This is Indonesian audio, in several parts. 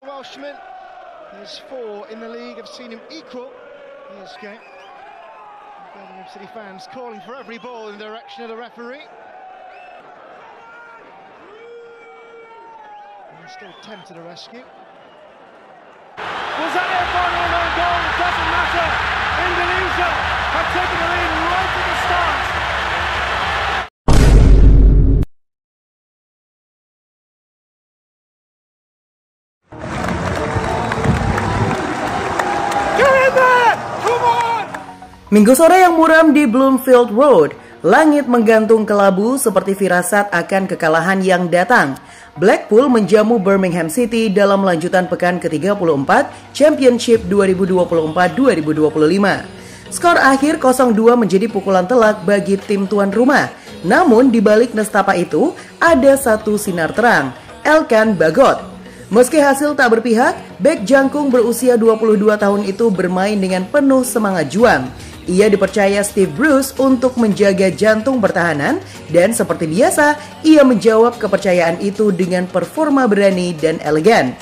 Welshman, there's 4 in the league. I've seen him equal. Here's game. Birmingham City fans calling for every ball in the direction of the referee. And still 10 to the rescue. Was that their final known goal? It doesn't matter. Indonesia have taken the lead right at the start. Minggu sore yang muram di Bloomfield Road, langit menggantung kelabu seperti firasat akan kekalahan yang datang. Blackpool menjamu Birmingham City dalam lanjutan pekan ke-34 Championship 2024-2025. Skor akhir 0-2 menjadi pukulan telak bagi tim tuan rumah. Namun di balik nestapa itu ada satu sinar terang, Elkan Bagot. Meski hasil tak berpihak, bek jangkung berusia 22 tahun itu bermain dengan penuh semangat juang. Ia dipercaya Steve Bruce untuk menjaga jantung pertahanan dan seperti biasa, ia menjawab kepercayaan itu dengan performa berani dan elegan.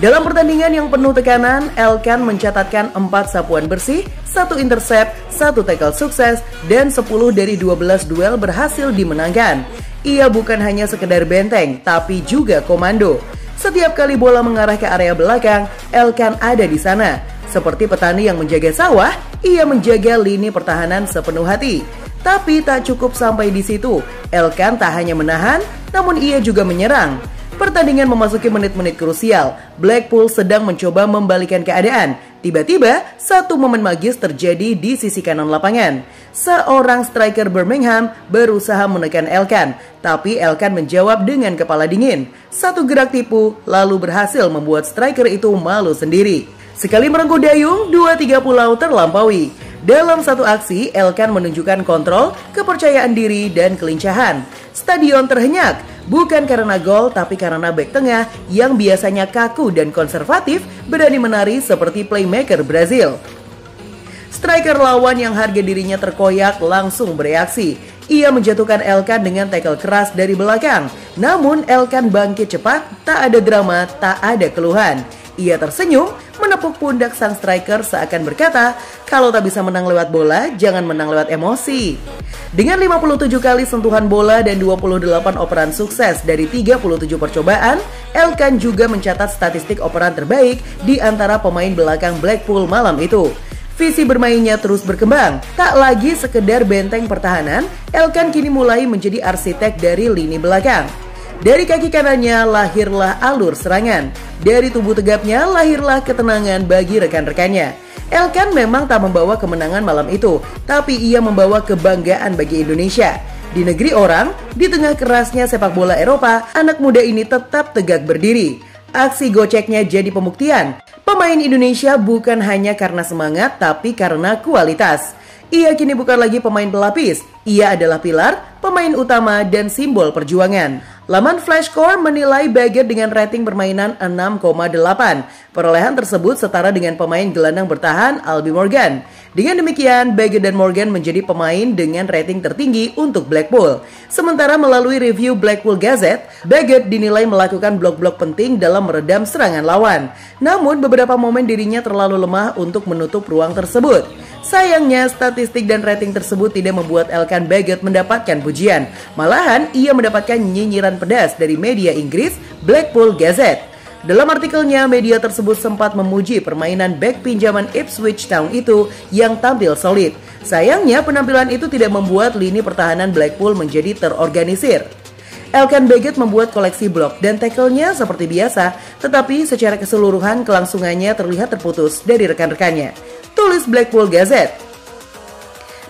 Dalam pertandingan yang penuh tekanan, Elkan mencatatkan 4 sapuan bersih, 1 intercept, 1 tackle sukses, dan 10 dari 12 duel berhasil dimenangkan. Ia bukan hanya sekedar benteng, tapi juga komando. Setiap kali bola mengarah ke area belakang, Elkan ada di sana. Seperti petani yang menjaga sawah, ia menjaga lini pertahanan sepenuh hati. Tapi tak cukup sampai di situ, Elkan tak hanya menahan, namun ia juga menyerang. Pertandingan memasuki menit-menit krusial. Blackpool sedang mencoba membalikan keadaan. Tiba-tiba, satu momen magis terjadi di sisi kanan lapangan. Seorang striker Birmingham berusaha menekan Elkan, tapi Elkan menjawab dengan kepala dingin. Satu gerak tipu, lalu berhasil membuat striker itu malu sendiri. Sekali merengkuh dayung, 2-3 pulau terlampaui. Dalam satu aksi, Elkan menunjukkan kontrol, kepercayaan diri, dan kelincahan. Stadion terhenyak, bukan karena gol, tapi karena bek tengah yang biasanya kaku dan konservatif berani menari seperti playmaker Brazil. Striker lawan yang harga dirinya terkoyak langsung bereaksi. Ia menjatuhkan Elkan dengan tackle keras dari belakang. Namun Elkan bangkit cepat, tak ada drama, tak ada keluhan. Ia tersenyum, menepuk pundak sang striker seakan berkata, kalau tak bisa menang lewat bola, jangan menang lewat emosi. Dengan 57 kali sentuhan bola dan 28 operan sukses dari 37 percobaan, Elkan juga mencatat statistik operan terbaik di antara pemain belakang Blackpool malam itu. Visi bermainnya terus berkembang, tak lagi sekedar benteng pertahanan, Elkan kini mulai menjadi arsitek dari lini belakang. Dari kaki kanannya lahirlah alur serangan. Dari tubuh tegapnya lahirlah ketenangan bagi rekan-rekannya. Elkan memang tak membawa kemenangan malam itu, tapi ia membawa kebanggaan bagi Indonesia. Di negeri orang, di tengah kerasnya sepak bola Eropa, anak muda ini tetap tegak berdiri. Aksi goceknya jadi pembuktian. Pemain Indonesia bukan hanya karena semangat, tapi karena kualitas. Ia kini bukan lagi pemain pelapis, ia adalah pilar, pemain utama, dan simbol perjuangan. Laman Flashscore menilai Bagot dengan rating permainan 6,8. Perolehan tersebut setara dengan pemain gelandang bertahan Albi Morgan. Dengan demikian, Bagot dan Morgan menjadi pemain dengan rating tertinggi untuk Blackpool. Sementara melalui review Blackpool Gazette, Bagot dinilai melakukan blok-blok penting dalam meredam serangan lawan. Namun beberapa momen dirinya terlalu lemah untuk menutup ruang tersebut. Sayangnya, statistik dan rating tersebut tidak membuat Elkan Bagot mendapatkan pujian. Malahan, ia mendapatkan nyinyiran pedas dari media Inggris Blackpool Gazette. Dalam artikelnya, media tersebut sempat memuji permainan bek pinjaman Ipswich Town itu yang tampil solid. Sayangnya, penampilan itu tidak membuat lini pertahanan Blackpool menjadi terorganisir. Elkan Bagot membuat koleksi blok dan tackle-nya seperti biasa, tetapi secara keseluruhan kelangsungannya terlihat terputus dari rekan-rekannya. Tulis Blackpool Gazette.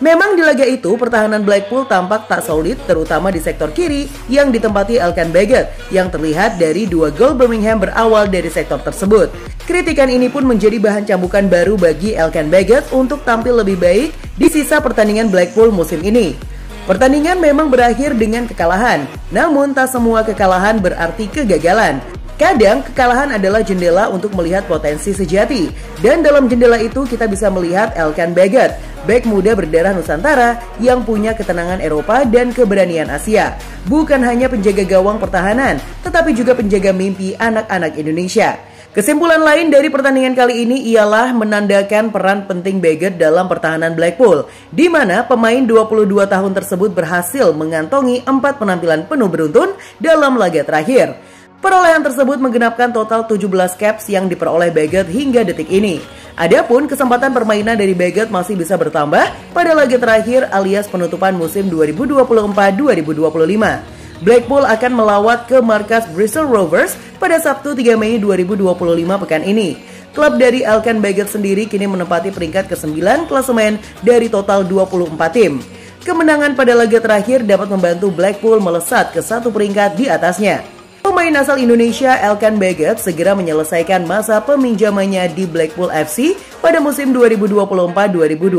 Memang di laga itu pertahanan Blackpool tampak tak solid, terutama di sektor kiri yang ditempati Elkan Bagot yang terlihat dari 2 gol Birmingham berawal dari sektor tersebut. Kritikan ini pun menjadi bahan cambukan baru bagi Elkan Bagot untuk tampil lebih baik di sisa pertandingan Blackpool musim ini. Pertandingan memang berakhir dengan kekalahan, namun tak semua kekalahan berarti kegagalan. Kadang kekalahan adalah jendela untuk melihat potensi sejati. Dan dalam jendela itu kita bisa melihat Elkan Baggett, bek muda berdarah Nusantara yang punya ketenangan Eropa dan keberanian Asia. Bukan hanya penjaga gawang pertahanan, tetapi juga penjaga mimpi anak-anak Indonesia. Kesimpulan lain dari pertandingan kali ini ialah menandakan peran penting Baggett dalam pertahanan Blackpool, di mana pemain 22 tahun tersebut berhasil mengantongi 4 penampilan penuh beruntun dalam laga terakhir. Perolehan tersebut menggenapkan total 17 caps yang diperoleh Baggett hingga detik ini. Adapun kesempatan permainan dari Baggett masih bisa bertambah pada laga terakhir alias penutupan musim 2024-2025. Blackpool akan melawat ke markas Bristol Rovers pada Sabtu 3 Mei 2025 pekan ini. Klub dari Elkan Baggett sendiri kini menempati peringkat ke-9 klasemen dari total 24 tim. Kemenangan pada laga terakhir dapat membantu Blackpool melesat ke satu peringkat di atasnya. Pemain asal Indonesia Elkan Baggett segera menyelesaikan masa peminjamannya di Blackpool FC pada musim 2024-2025.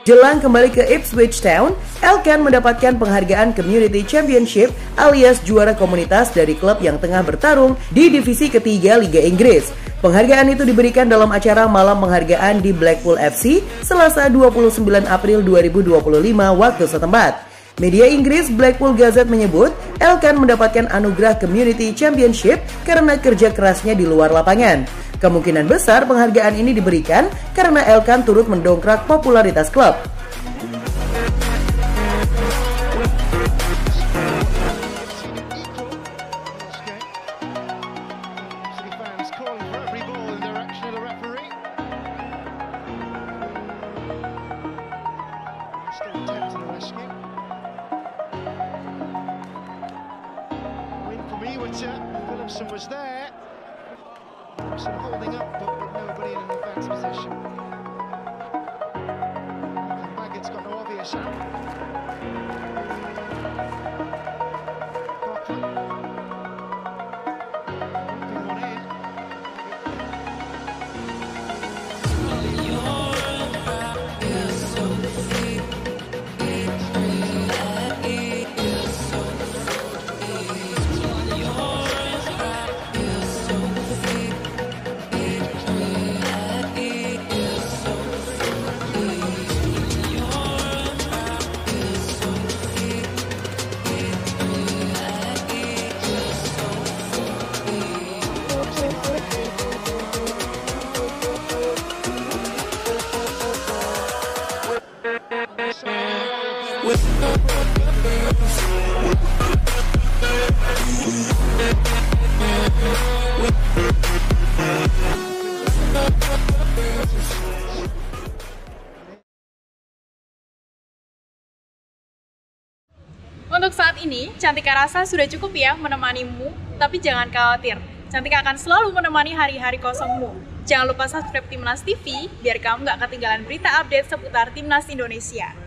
Jelang kembali ke Ipswich Town, Elkan mendapatkan penghargaan Community Championship alias juara komunitas dari klub yang tengah bertarung di divisi ketiga Liga Inggris. Penghargaan itu diberikan dalam acara malam penghargaan di Blackpool FC Selasa 29 April 2025 waktu setempat. Media Inggris Blackpool Gazette menyebut Elkan mendapatkan anugerah Community Championship karena kerja kerasnya di luar lapangan. Kemungkinan besar penghargaan ini diberikan karena Elkan turut mendongkrak popularitas klub. Williamson was there. Williamson holding up, but with nobody in an advanced position. Baggett's got no obvious out. Buckley. Looping one in. Untuk saat ini, Cantika rasa sudah cukup ya menemanimu, tapi jangan khawatir. Cantika akan selalu menemani hari-hari kosongmu. Jangan lupa subscribe Timnas TV, biar kamu gak ketinggalan berita update seputar Timnas Indonesia.